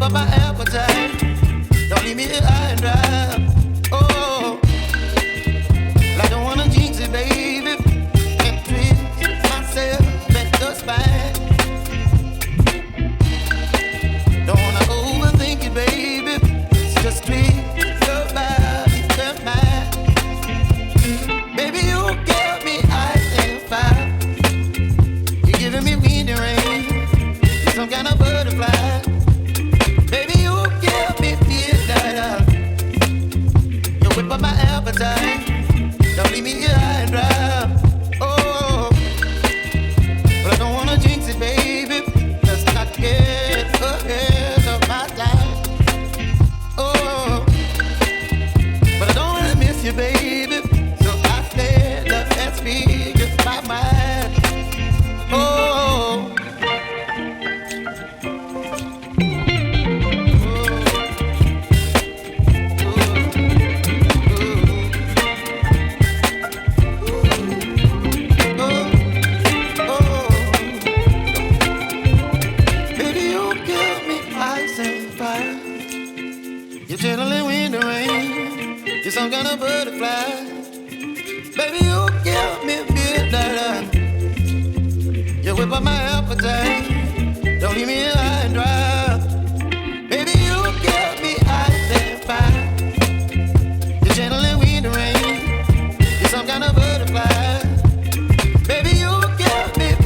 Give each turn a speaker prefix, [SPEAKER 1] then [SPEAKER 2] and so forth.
[SPEAKER 1] whip up my appetite. Don't leave me here high and dry. Oh, I don't wanna jinx it, baby. Can't twist myself at the spine. Don't wanna overthink it, baby. It's just twist your body to mine. Baby, you give me ice and fire. You're giving me wind and rain. You're some kind of butterfly. Baby, you give me midnight. You whip up my appetite. Don't leave me here high and dry. Oh, but I don't wanna jinx it, baby. Let's not get ahead of my time. Oh, but I don't wanna miss you, baby. So I stand up and speak just my mind. Oh. You're chilling in the rain. You're some kind of butterfly. Baby, you give me midnight. You whip up my appetite. Don't leave me